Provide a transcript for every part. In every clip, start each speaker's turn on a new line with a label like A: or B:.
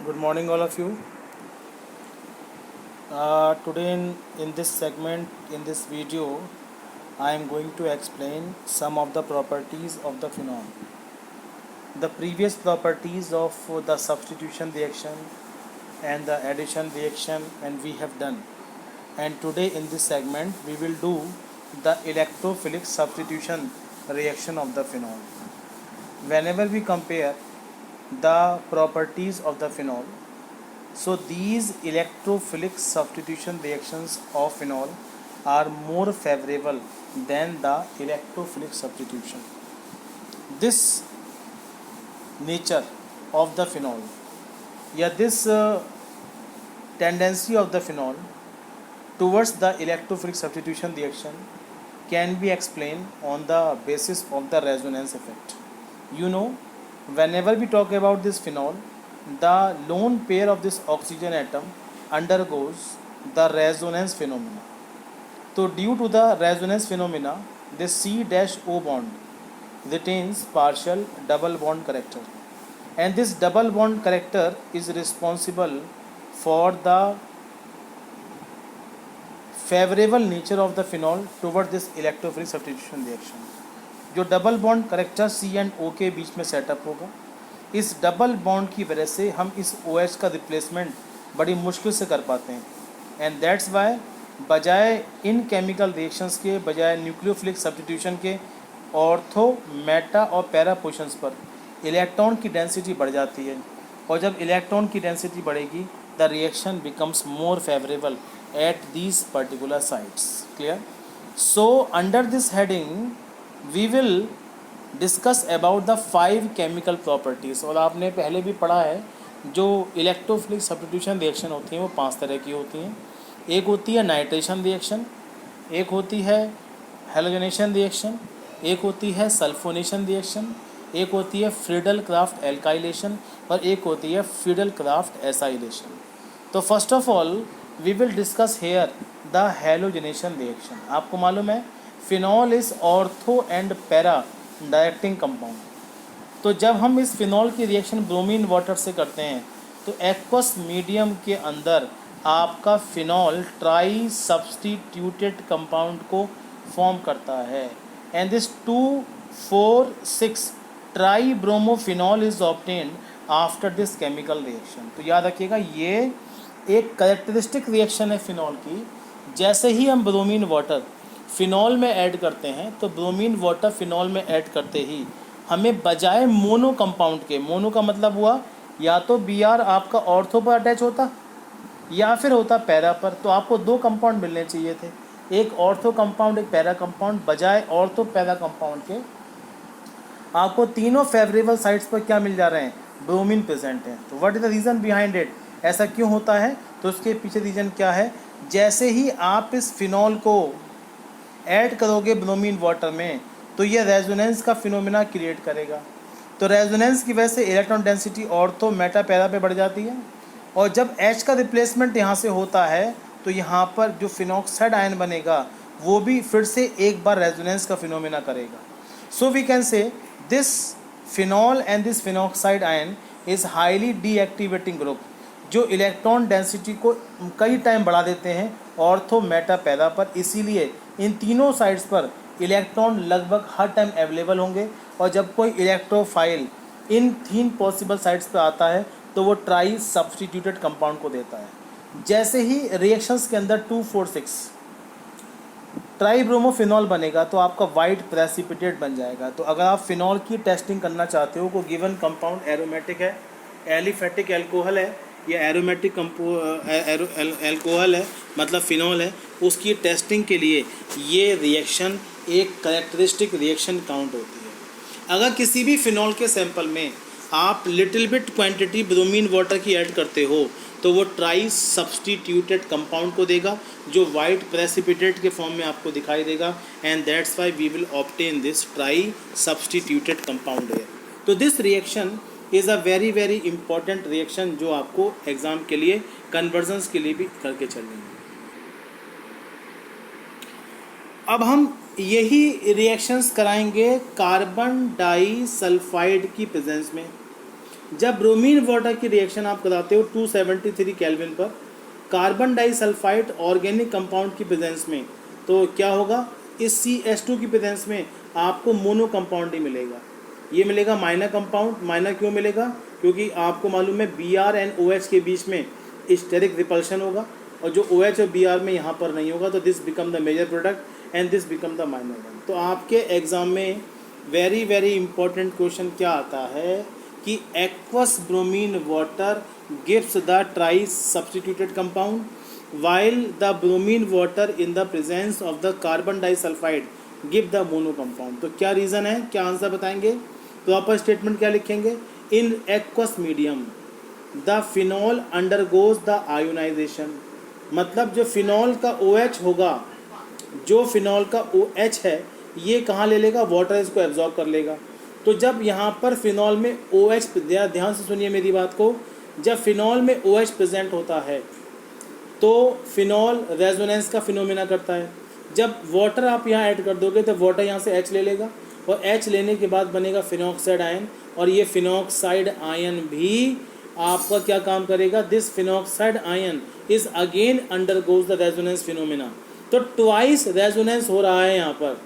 A: Good morning, all of you. Today, in this segment, in this video, I am going to explain some of the properties of the phenol. The previous properties of the substitution reaction and the addition reaction, and we have done. And today, in this segment, we will do the electrophilic substitution reaction of the phenol. Whenever we compare the properties of the phenol, so these electrophilic substitution reactions of phenol are more favorable than the electrophilic substitution. This nature of the phenol, this tendency of the phenol towards the electrophilic substitution reaction can be explained on the basis of the resonance effect. Whenever we talk about this phenol, the lone pair of this oxygen atom undergoes the resonance phenomena. So due to the resonance phenomena, this C-O bond retains partial double bond character, and this double bond character is responsible for the favorable nature of the phenol toward this electrophilic substitution reaction. जो double bond character C and O के बीच में setup होगा, इस double bond की वजह से हम इस ओ एच का रिप्लेसमेंट बड़ी मुश्किल से कर पाते हैं. एंड दैट्स वाई बजाय इन केमिकल रिएक्शंस के, बजाय न्यूक्लियोफिलिक सब्स्टिट्यूशन के, ऑर्थो, मेटा और पैरा पोजिशंस पर इलेक्ट्रॉन की डेंसिटी बढ़ जाती है. और जब इलेक्ट्रॉन की डेंसिटी बढ़ेगी, the reaction becomes more favourable at these particular sites. Clear? So under this heading we will discuss about the 5 chemical properties. और आपने पहले भी पढ़ा है, जो इलेक्ट्रोफिलिक सब्स्टिट्यूशन रिएक्शन होती हैं वो 5 तरह की होती हैं. एक होती है नाइट्रेशन रिएक्शन, एक होती है हेलोजनेशन रिएक्शन, एक होती है सल्फोनेशन रिएक्शन, एक होती है फ्रीडल क्राफ्ट एल्काइलेशन और एक होती है फ्रीडल क्राफ्ट एसाइलेशन. तो first of all we will discuss here the halogenation reaction. आपको मालूम है phenol is ortho and para directing compound. तो जब हम इस फिनॉल की रिएक्शन ब्रोमीन वाटर से करते हैं तो एक्वस मीडियम के अंदर आपका फिनॉल ट्राई सब्स्टिट्यूटेड कंपाउंड को फॉर्म करता है. And this 2,4,6 try bromophenol is obtained after this chemical reaction. तो याद रखिएगा, ये एक कैरेक्टरिस्टिक रिएक्शन है फिनॉल की. जैसे ही हम ब्रोमीन वाटर फिनॉल में ऐड करते हैं, तो ब्रोमीन वाटर फिनॉल में ऐड करते ही हमें बजाय मोनो कंपाउंड के, मोनो का मतलब हुआ या तो बी आर आपका ऑर्थो पर अटैच होता या फिर होता पैरा पर, तो आपको 2 कंपाउंड मिलने चाहिए थे, एक ऑर्थो कंपाउंड एक पैरा कंपाउंड. बजाय ऑर्थो पैरा कंपाउंड के आपको तीनों फेवरेबल साइड्स पर क्या मिल जा रहे हैं? ब्रोमीन प्रेजेंट है. तो what is the reason behind it? ऐसा क्यों होता है? तो उसके पीछे रीज़न क्या है? जैसे ही आप इस फिनॉल को ऐड करोगे ब्रोमीन वाटर में, तो ये रेजोनेंस का फिनोमेना क्रिएट करेगा. तो रेजोनेंस की वजह से electron density ortho, Meta, para पे बढ़ जाती है. और जब H का रिप्लेसमेंट यहाँ से होता है, तो यहाँ पर जो फिनॉक्साइड आयन बनेगा वो भी फिर से एक बार रेजोनेंस का फिनोमेना करेगा. So we can say this phenol and this phenoxide ion is highly deactivating group, जो इलेक्ट्रॉन डेंसिटी को कई टाइम बढ़ा देते हैं ऑर्थो, मेटा, पैरा पर. इसीलिए इन तीनों साइड्स पर इलेक्ट्रॉन लगभग हर टाइम अवेलेबल होंगे. और जब कोई इलेक्ट्रोफाइल इन 3 पॉसिबल साइड्स पर आता है तो वो ट्राई सब्स्टिट्यूटेड कंपाउंड को देता है. जैसे ही रिएक्शंस के अंदर 2,4,6 ट्राई ब्रोमोफिनॉल बनेगा तो आपका वाइट प्रेसिपिटेट बन जाएगा. तो अगर आप फिनॉल की टेस्टिंग करना चाहते हो, को गिवन कंपाउंड एरोमेटिक है, एलिफेटिक एल्कोहल है या एरोमेटिक एल्कोहल है, मतलब फिनॉल है, उसकी टेस्टिंग के लिए ये रिएक्शन एक कैरेक्टरिस्टिक रिएक्शन काउंट होती है. अगर किसी भी फिनॉल के सैंपल में आप little bit quantity bromine water की ऐड करते हो तो वो ट्राई सब्स्टिट्यूटेड कंपाउंड को देगा, जो वाइट प्रेसिपिटेट के फॉर्म में आपको दिखाई देगा. And that's why we will obtain this trisubstituted compound है. तो this reaction is a very very important reaction, जो आपको एग्ज़ाम के लिए, कन्वर्जन्स के लिए भी करके चलेंगे. अब हम यही रिएक्शंस कराएंगे कार्बन डाई सल्फाइड की प्रेजेंस में. जब ब्रोमीन वाटर की रिएक्शन आप कराते हो 273 केल्विन पर कार्बन डाइसल्फाइड ऑर्गेनिक कंपाउंड की प्रेजेंस में, तो क्या होगा, इस CH2 की प्रेजेंस में आपको मोनो कंपाउंड ही मिलेगा। ये मिलेगा माइनर कंपाउंड। माइनर क्यों मिलेगा, क्योंकि आपको मालूम है Br एंड OH के बीच में स्टेरिक रिपल्शन होगा, और जो OH और Br में यहाँ पर नहीं होगा, तो this become the major product and this become the minor one. तो आपके एग्जाम में वेरी वेरी इंपॉर्टेंट क्वेश्चन क्या आता है कि aqueous bromine water gives the ट्राइस substituted compound while the bromine water in the presence of the carbon disulfide give the mono compound। तो क्या reason है, क्या आंसर बताएंगे, प्रॉपर स्टेटमेंट क्या लिखेंगे, in aqueous medium the phenol undergoes the ionization. मतलब जो phenol का OH होगा, जो फिनॉल का OH है ये कहाँ ले लेगा, वाटर इसको एब्जॉर्ब कर लेगा। तो जब यहाँ पर फिनॉल में OH, ध्यान से सुनिए मेरी बात को, जब फिनॉल में OH प्रेजेंट होता है तो फिनॉल रेजोनेंस का फिनोमेना करता है। जब वाटर आप यहाँ ऐड कर दोगे तो वाटर यहाँ से H ले लेगा, और H लेने के बाद बनेगा फिनॉक्साइड आयन, और ये फिनॉक्साइड आयन भी आपका क्या काम करेगा, this phenoxide ion is again undergoes the resonance phenomena. तो ट्वाइस रेजोनेंस हो रहा है यहाँ पर,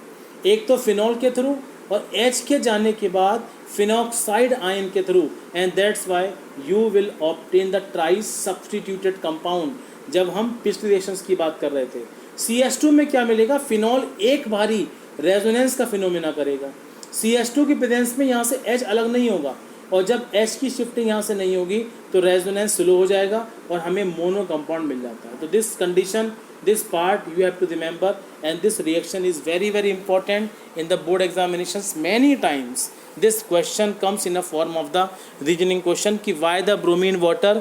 A: एक तो फिनॉल के थ्रू और H के जाने के बाद फिनॉक्साइड आयन के through, and that's why you will obtain the ट्राइस substituted compound. जब हम पिछले रिएक्शंस की बात कर रहे थे, CH2 में क्या मिलेगा, फिनॉल एक बारी रेजोनेंस का फिनोमेना करेगा। CH2 की प्रेजेंस में यहाँ से H अलग नहीं होगा, और जब H की शिफ्टिंग यहाँ से नहीं होगी तो रेजोनेंस स्लो हो जाएगा और हमें मोनो कंपाउंड मिल जाता है। तो this condition, this part you have to remember, and this reaction is very very important in the board examinations. Many times this question comes in a form of the reasoning question कि why the bromine water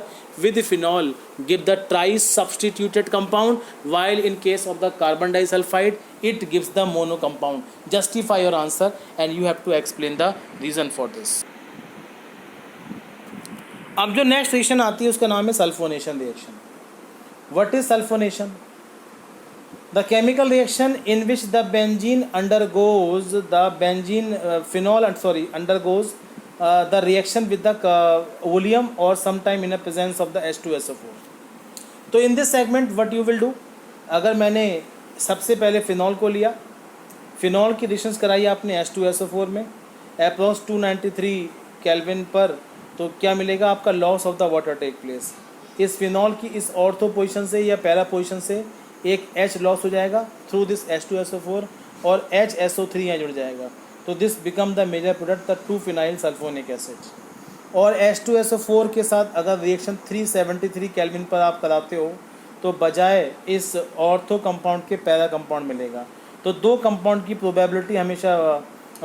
A: with phenol give the trice substituted compound while in case of the carbon disulfide it gives the mono compound. Justify your answer and you have to explain the reason for this. अब जो next reaction आती है उसका नाम है sulphonation reaction. What is sulphonation? The chemical reaction in which the benzene undergoes undergoes the reaction with the oleum or sometime in the presence of the H2SO4. तो in this segment what you will do, अगर मैंने सबसे पहले phenol को लिया, phenol की reactions कराई आपने H2SO4 में अप्रॉक्स 293 केल्विन पर, तो क्या मिलेगा आपका, loss of the water take place. इस फिनॉल की इस ऑर्थो पोजिशन से या पैरा पोजिशन से एक H लॉस हो जाएगा थ्रू दिस H2SO4 और HSO3 यहाँ जुड़ जाएगा, तो this become the major product the 2-फिनाइल सल्फोनिक एसिड। और H2SO4 के साथ अगर रिएक्शन 373 केल्विन पर आप कराते हो तो बजाय इस ऑर्थो कंपाउंड के पैरा कंपाउंड मिलेगा। तो दो कंपाउंड की प्रोबेबिलिटी हमेशा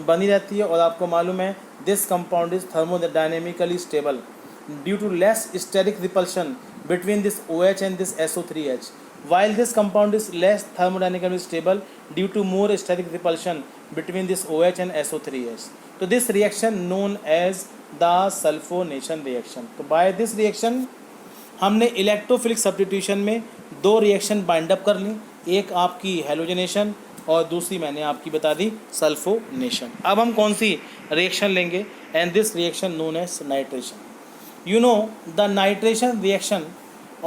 A: बनी रहती है, और आपको मालूम है this compound is thermodynamically stable due to less steric repulsion between this OH and this SO3H, while this compound is less thermodynamically stable due to more steric repulsion between this OH and SO3H. So this reaction known as the sulfonation reaction. तो by this reaction हमने electrophilic substitution में दो reaction bind up कर ली, एक आपकी halogenation और दूसरी मैंने आपकी बता दी सल्फोनेशन। अब हम कौन सी रिएक्शन लेंगे, and this reaction known as nitration. You know the nitration reaction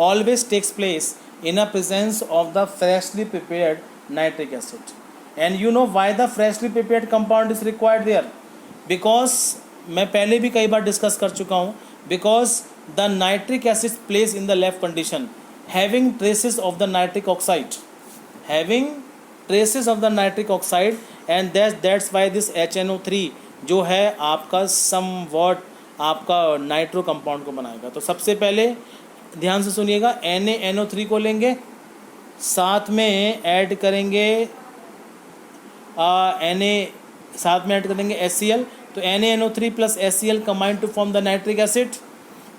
A: always takes place in a presence of the freshly prepared nitric acid, and you know why the freshly prepared compound is required there, because मैं पहले भी कई बार discuss कर चुका हूँ, because the nitric acid plays in the left condition having traces of the nitric oxide, and that's why this HNO3 जो है आपका somewhat आपका नाइट्रो कंपाउंड को बनाएगा। तो सबसे पहले ध्यान से सुनिएगा, NaNO3 को लेंगे, साथ में ऐड करेंगे साथ में ऐड करेंगे HCl, तो NaNO3 plus HCl combine to form the nitric acid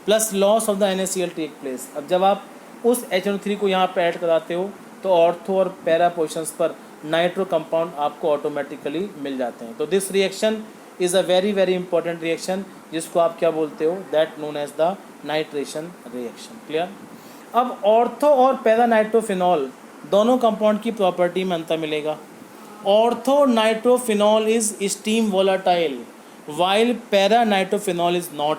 A: plus loss of the NaCl take place. अब जब आप उस HNO3 को यहाँ पे ऐड कराते हो तो ऑर्थो और पैरा पोजिशंस पर नाइट्रो कंपाउंड आपको ऑटोमेटिकली मिल जाते हैं। तो this reaction is a very very important reaction जिसको आप क्या बोलते हो, that known as the nitration reaction. Clear? अब ऑर्थो और पैरा नाइट्रोफिनॉल दोनों कंपाउंड की प्रॉपर्टी में अंतर मिलेगा। Ortho nitrophenol is steam volatile while para nitrophenol is not.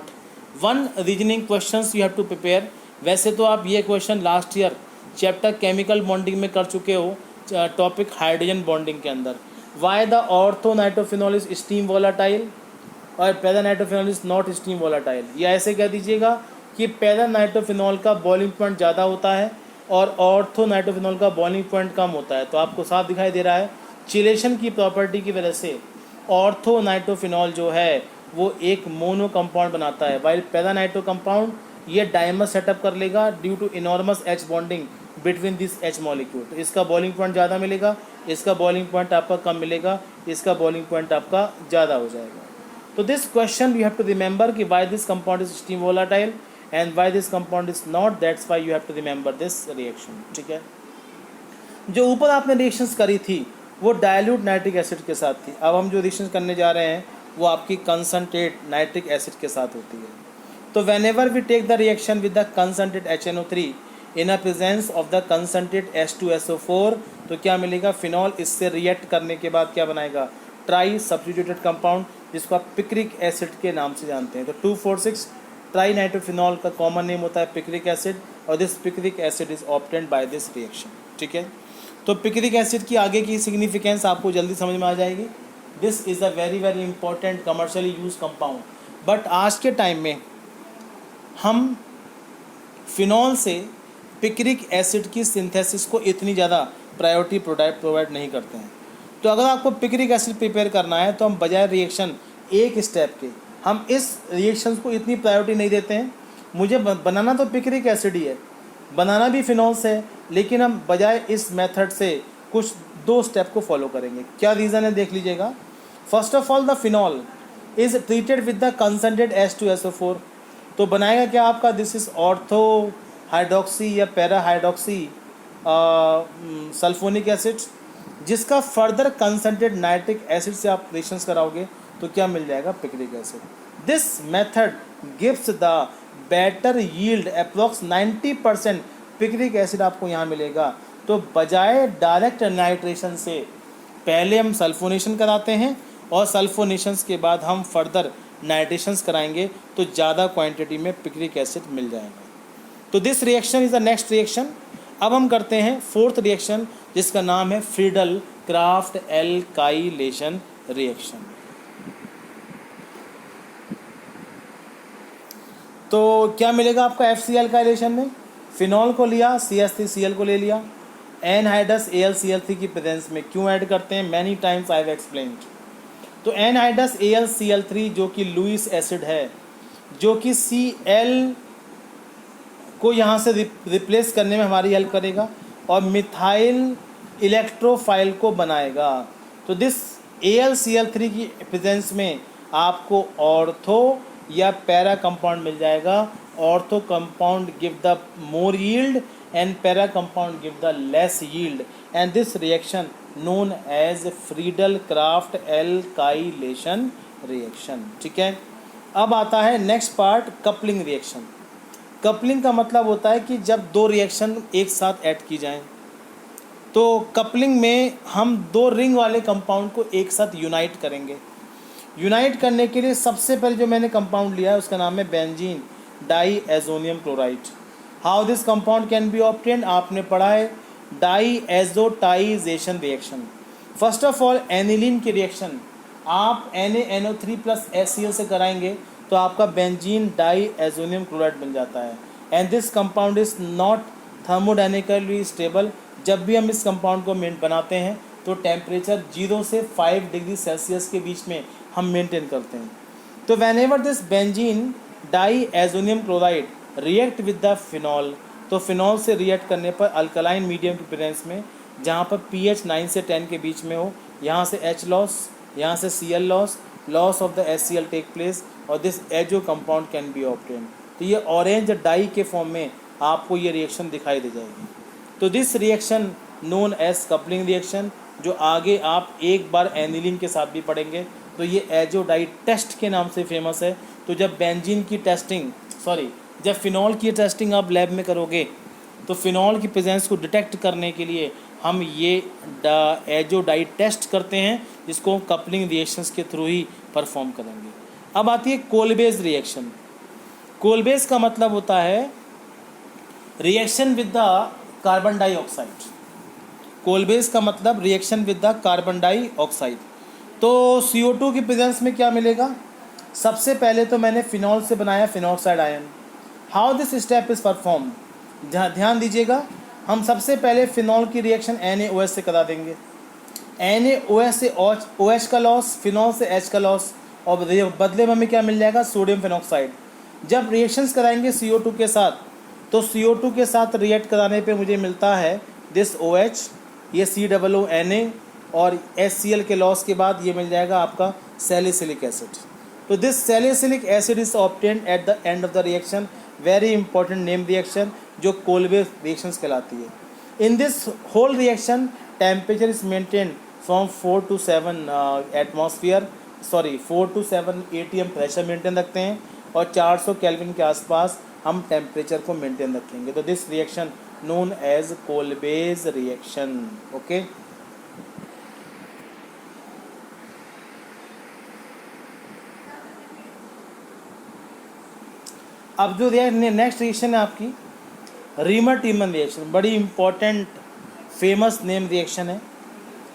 A: One reasoning questions you have to prepare. वैसे तो आप ये question last year chapter chemical bonding में कर चुके हो, टॉपिक हाइड्रोजन बॉन्डिंग के अंदर। Why the ortho nitrophenol is steam volatile और para nitrophenol is not steam volatile. या ऐसे कह दीजिएगा कि पैरा नाइट्रोफिनॉल का बॉइलिंग पॉइंट ज़्यादा होता है और ऑर्थो नाइट्रोफिनॉल का बॉइलिंग पॉइंट कम होता है। तो आपको साफ दिखाई दे रहा है चिलेशन की प्रॉपर्टी की वजह से ऑर्थो नाइट्रोफिनॉल जो है वो एक मोनो कंपाउंड बनाता है, वाइल पैरा नाइट्रो कंपाउंड ये डायमर सेटअप कर लेगा due to enormous H bonding between this H molecule. तो इसका बॉइलिंग पॉइंट ज़्यादा मिलेगा, इसका बॉइलिंग पॉइंट आपका कम मिलेगा, इसका बॉइलिंग पॉइंट आपका ज़्यादा हो जाएगा। तो this question you have to remember कि why this compound is steam volatile and why this compound is not, that's why you have to remember this reaction. ठीक है, जो ऊपर आपने रिएक्शंस करी थी वो डाइल्यूट नाइट्रिक एसिड के साथ थी। अब हम जो रिएक्शन करने जा रहे हैं वो आपकी कंसनट्रेट नाइट्रिक एसिड के साथ होती है। तो whenever we take the reaction with the concentrate HNO3 in a presence of the concentrate H2SO4, तो क्या मिलेगा, फिनॉल इससे रिएक्ट करने के बाद क्या बनाएगा, ट्राई सब्स्टिट्यूटेड कंपाउंड, जिसको आप पिक्रिक एसिड के नाम से जानते हैं। तो 2,4,6 ट्राई नाइट्रोफिनॉल का कॉमन नेम होता है पिक्रिक एसिड और this picric acid is obtained by this reaction. ठीक है, तो पिक्रिक एसिड की आगे की सिग्निफिकेंस आपको जल्दी समझ में आ जाएगी। This is a very very important commercially use compound. But आज के टाइम में हम फिनॉल से पिक्रिक एसिड की सिंथेसिस को इतनी ज़्यादा प्रायोरिटी प्रोवाइड नहीं करते हैं। तो अगर आपको पिक्रिक एसिड प्रिपेयर करना है तो हम बजाय रिएक्शन एक स्टेप के हम इस रिएक्शन को इतनी प्रायोरिटी नहीं देते हैं। मुझे बनाना तो पिक्रिक एसिड ही है, बनाना भी फिनॉल से है, लेकिन हम बजाय इस मेथड से कुछ दो स्टेप को फॉलो करेंगे। क्या रीज़न है देख लीजिएगा। First of all the phenol is treated with the concentrate H2SO4। तो बनाएगा क्या आपका, दिस इज ऑर्थो हाइड्रोक्सी या पैरा हाइड्रोक्सी सल्फोनिक एसिड, जिसका फर्दर कंसनट्रेट नाइट्रिक एसिड से आप रिएक्शंस कराओगे तो क्या मिल जाएगा, picric acid. This method gives the better yield, approx 90% picric acid आपको यहाँ मिलेगा। तो बजाय डायरेक्ट नाइट्रेशन से पहले हम सल्फोनेशन कराते हैं और सल्फोनेशंस के बाद हम फर्दर नाइट्रेशंस कराएंगे तो ज़्यादा क्वांटिटी में पिक्रिक एसिड मिल जाएगा। तो this reaction is the next reaction. अब हम करते हैं फोर्थ रिएक्शन जिसका नाम है फ्रीडल क्राफ्ट एल्काइलेशन रिएक्शन। तो क्या मिलेगा आपका FC एल्काइलेशन में, फिनॉल को लिया, CH3Cl को ले लिया, एनहाइड्रस AlCl3 की प्रेजेंस में। क्यों ऐड करते हैं, many times I have explained. तो एनहाइड्रस AlCl3 जो कि लुईस एसिड है, जो कि Cl को यहाँ से रिप्लेस करने में हमारी हेल्प करेगा और मिथाइल इलेक्ट्रोफाइल को बनाएगा। तो दिस AlCl3 की प्रेजेंस में आपको ऑर्थो या पैरा कंपाउंड मिल जाएगा। Ortho compound give the more yield and para compound give the less yield, and this reaction known as Friedel-Crafts alkylation reaction। ठीक है, अब आता है next part, coupling reaction. Coupling का मतलब होता है कि जब दो रिएक्शन एक साथ ऐड की जाएं, तो कपलिंग में हम दो रिंग वाले कंपाउंड को एक साथ यूनाइट करेंगे। यूनाइट करने के लिए सबसे पहले जो मैंने कंपाउंड लिया है उसका नाम है benzene diazonium chloride. How this compound can be obtained, आपने पढ़ा है diazotization reaction. First of all aniline की रिएक्शन आप NaNO3 प्लस HCl से कराएंगे तो आपका बेंजीन डाईएजोनियम क्लोराइड बन जाता है। And this compound is not thermodynamically stable. जब भी हम इस कंपाउंड को बनाते हैं तो टेम्परेचर 0 से 5 डिग्री सेल्सियस के बीच में हम मेंटेन करते हैं। तो whenever this benzene diazonium chloride react with the phenol, तो फिनॉल से रिएक्ट करने पर अल्कलाइन मीडियम की प्रेजेंस में जहाँ पर pH 9 से 10 के बीच में हो, यहाँ से H लॉस, यहाँ से Cl loss, loss of the HCl take place और this azo compound can be obtained. तो ये ऑरेंज डाई के फॉर्म में आपको ये रिएक्शन दिखाई दे जाएगी। तो this reaction known as coupling reaction, जो आगे आप एक बार एनिलीन के साथ भी पढ़ेंगे। तो ये एजो डाई टेस्ट के नाम से फेमस है। तो जब बेंजीन की टेस्टिंग जब फिनॉल की टेस्टिंग आप लैब में करोगे तो फिनॉल की प्रेजेंस को डिटेक्ट करने के लिए हम ये एजो डाई टेस्ट करते हैं, जिसको कपलिंग रिएक्शंस के थ्रू ही परफॉर्म करेंगे। अब आती है कोलबेज रिएक्शन। कोलबेस का मतलब होता है reaction with the carbon dioxide. Kolbe's का मतलब reaction with the carbon dioxide. तो CO2 की प्रेजेंस में क्या मिलेगा? सबसे पहले तो मैंने फिनॉल से बनाया phenoxide ion. How this step is perform, ध्यान दीजिएगा, हम सबसे पहले फिनॉल की रिएक्शन NaOH से करा देंगे। NaOH से OH का लॉस, फिनॉल से H का लॉस, और बदले में हमें क्या मिल जाएगा? Sodium phenoxide. जब रिएक्शंस कराएंगे CO2 के साथ, तो CO2 के साथ रिएक्ट कराने पे मुझे मिलता है दिस OH, ये COONA, और HCl के लॉस के बाद ये मिल जाएगा आपका सैलिसिलिक एसिड। तो this salicylic acid is obtained at the end of the reaction, very important name reaction जो कोलबेस रिएक्शंस कहलाती है। In this whole reaction temperature is maintain from 4 to 7 atmosphere, 4 to 7 ATM pressure maintain रखते हैं, और 400 kelvin के आसपास हम temperature को मेंटेन रखेंगे। तो this reaction known as Kolbe's reaction. Okay, अब जो नेक्स्ट रिएक्शन है आपकी रीमर टीमन रिएक्शन, बड़ी इंपॉर्टेंट फेमस नेम रिएक्शन है।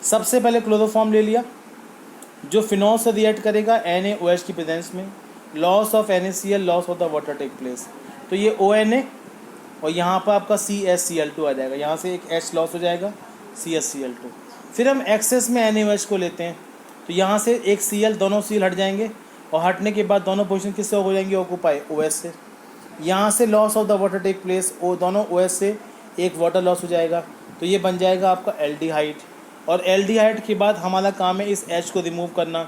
A: सबसे पहले क्लोरोफॉर्म ले लिया जो फिनॉल से रिएक्ट करेगा NaOH की प्रेजेंस में, loss of NaCl, loss of the water take place. तो ये ONA और यहाँ पर आपका CaCl2 आ जाएगा, यहाँ से एक H लॉस हो जाएगा, CaCl2। फिर हम एक्सेस में NaOH को लेते हैं, तो यहाँ से एक Cl, दोनों Cl हट जाएंगे, और हटने के बाद दोनों पोजीशन किससे हो जाएंगे? ऑक्यूपाई, OH से। यहाँ से loss of the water take place, दोनों OH से एक वाटर लॉस हो जाएगा, तो ये बन जाएगा आपका एल्डिहाइड। और एल्डिहाइड के बाद हमारा काम है इस H को रिमूव करना,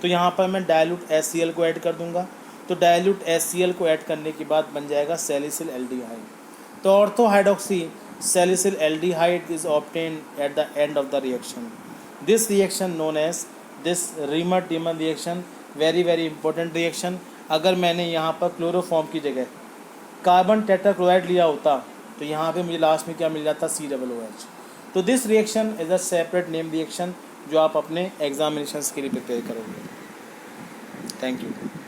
A: तो यहाँ पर मैं डायलूट HCl को ऐड कर दूंगा। तो डायलूट HCl को ऐड करने के बाद बन जाएगा सैलिसिल एल्डिहाइड। तो ortho hydroxy salicylaldehyde is obtained at the end of the reaction. This reaction known as this Reimer Tiemann reaction, very very important reaction. अगर मैंने यहाँ पर क्लोरोफॉर्म की जगह कार्बन टेट्राक्लोराइड लिया होता तो यहाँ पे मुझे लास्ट में क्या मिल जाता? COOH। तो this reaction is a separate name reaction जो आप अपने एग्जामिनेशंस के लिए प्रिपेयर करोगे। Thank you.